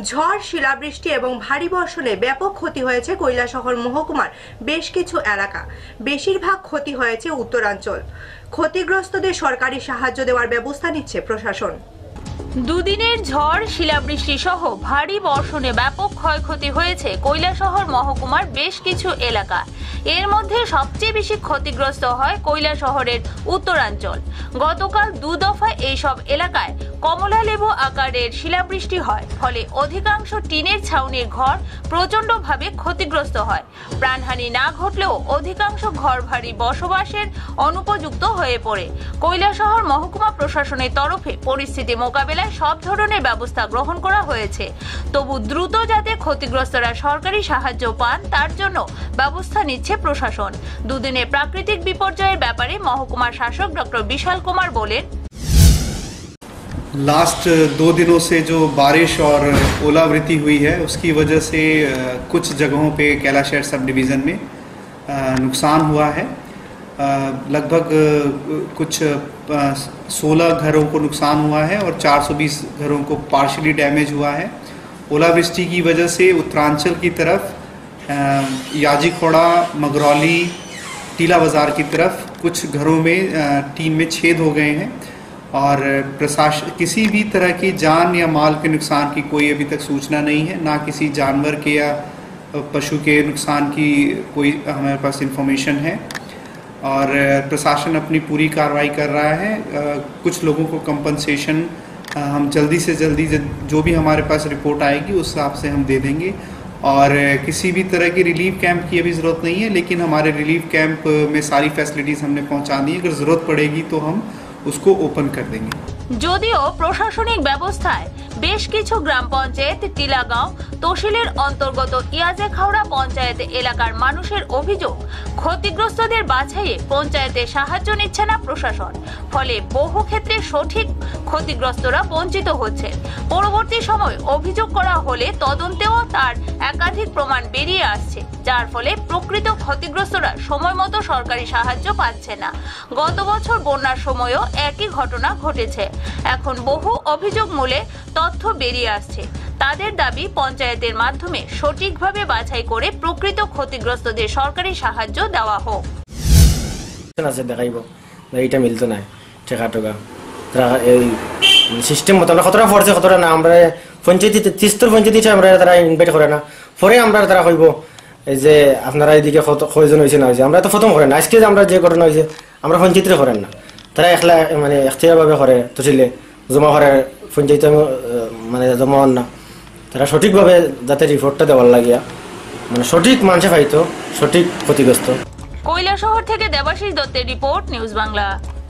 ঝড়, শিলাবৃষ্টি এবং ভারী বর্ষণে ব্যাপক ক্ষতি হয়েছে কৈলাসহর মহকুমার বেশ কিছু এলাকা। বেশিরভাগ ক্ষতি হয়েছে উত্তরাঞ্চল। ক্ষতিগ্রস্তদের সরকারি সাহায্য দেওয়ার ব্যবস্থা নিচ্ছে প্রশাসন। দুদিনের ঝড়, শিলাবৃষ্টি সহ ভারী বর্ষণে ব্যাপক ক্ষয়ক্ষতি হয়েছে কৈলাসহর মহকুমার বেশ কিছু এলাকা। এর মধ্যে সবচেয়ে বেশি ক্ষতিগ্রস্ত হয় কৈলাসহরের উত্তরাঞ্চল। গতকাল 2 দফায় এইসব এলাকায় কমলা লেবু আকারের শিলাবৃষ্টি হয়, ফলে অধিকাংশ টিনের ছাউনির ঘর প্রচণ্ডভাবে ক্ষতিগ্রস্ত হয়। প্রাণহানি না ঘটলেও অধিকাংশ ঘর ভারী বসবাসের অনুপযুক্ত হয়ে পড়ে। কৈলাসহর মহকুমা প্রশাসনের তরফে পরিস্থিতি মোকাবেলায় সব ধরনের ব্যবস্থা গ্রহণ করা হয়েছে। তবু দ্রুত যাতে ক্ষতিগ্রস্তরা সরকারি সাহায্য পান তার জন্য ব্যবস্থা নিচ্ছে প্রশাসন। দুদিনের প্রাকৃতিক বিপর্যয়ের ব্যাপারে মহকুমার শাসক ডক্টর বিশাল কুমার বলেন, लास्ट 2 दिनों से जो बारिश और ओलावृष्टि हुई है उसकी वजह से कुछ जगहों पे कैलाशहर सब डिवीज़न में नुकसान हुआ है। लगभग कुछ 16 घरों को नुकसान हुआ है और 420 घरों को पार्शली डैमेज हुआ है। ओलावृष्टि की वजह से उत्तरांचल की तरफ याजीखोड़ा, मगरौली, टीला बाज़ार की तरफ कुछ घरों में टीन में छेद हो गए हैं और प्रशासन किसी भी तरह की जान या माल के नुकसान की कोई अभी तक सूचना नहीं है। ना किसी जानवर के या पशु के नुकसान की कोई हमारे पास इंफॉर्मेशन है और प्रशासन अपनी पूरी कार्रवाई कर रहा है। कुछ लोगों को कंपनसेशन हम जल्दी से जल्दी जो भी हमारे पास रिपोर्ट आएगी उस हिसाब से हम दे देंगे। और किसी भी तरह की रिलीफ कैंप की अभी ज़रूरत नहीं है, लेकिन हमारे रिलीफ कैंप में सारी फैसिलिटीज़ हमने पहुंचा दी है। अगर ज़रूरत पड़ेगी तो हम उसको ओपन कर देंगे। যদিও প্রশাসনিক ব্যবস্থায় বেশ কিছু গ্রাম পঞ্চায়েত, টিলাগাঁও তহসিলের অন্তর্গত ইয়াজেখাওড়া পঞ্চায়েত এলাকার মানুষের অভিযোগ, ক্ষতিগ্রস্তদের বাছাইয়ে পঞ্চায়েতের সাহায্য নিচ্ছে না প্রশাসন, ফলে বহু ক্ষেত্রে সঠিক ক্ষতিগ্রস্তরা বঞ্চিত হচ্ছে। পরবর্তী সময় অভিযোগ করা হলে তদন্তেও তার একাধিক প্রমাণ বেরিয়ে আসছে, যার ফলে প্রকৃত ক্ষতিগ্রস্তরা সময় মতো সরকারি সাহায্য পাচ্ছে না। গত বছর বন্যার সময়ও একই ঘটনা ঘটেছে। এখন বহু অভিযোগ মূলে তথ্য বেরিয়ে আসছে। তাদের দাবি পঞ্চায়েতের মাধ্যমে সঠিকভাবে বাছাই করে প্রকৃত ক্ষতিগ্রস্তদের সরকারি সাহায্য দেওয়া হোক। দেখাইব এইটা মিলতো না ঠেকা টোকা এই সিস্টেম মতো আমরা কতটা পড়ছে কতটা না। আমরা পঞ্চায়েত 33 পঞ্চায়েত আমরা তারা ইনভাইট করে না, পরে আমরা তারা কইব এই যে আপনারা এদিকে কয়জন হয়েছে না হয়েছে। আমরা তো প্রথম করেন না, আজকে যে আমরা যে ঘটনা হয়েছে আমরা পঞ্চায়েতে করেন না, তারা একলা মানে এখতিয়ারভাবে করে তহসিলে জমা করে, পঞ্চায়েতে মানে জমা হন না। তারা সঠিকভাবে যাতে রিপোর্টটা দেওয়ার লাগিয়া মানে সঠিক মানুষে পাইতো সঠিক ক্ষতিগ্রস্ত। কৈলাসহর থেকে দেবাশিস দত্তের রিপোর্ট, নিউজ বাংলা।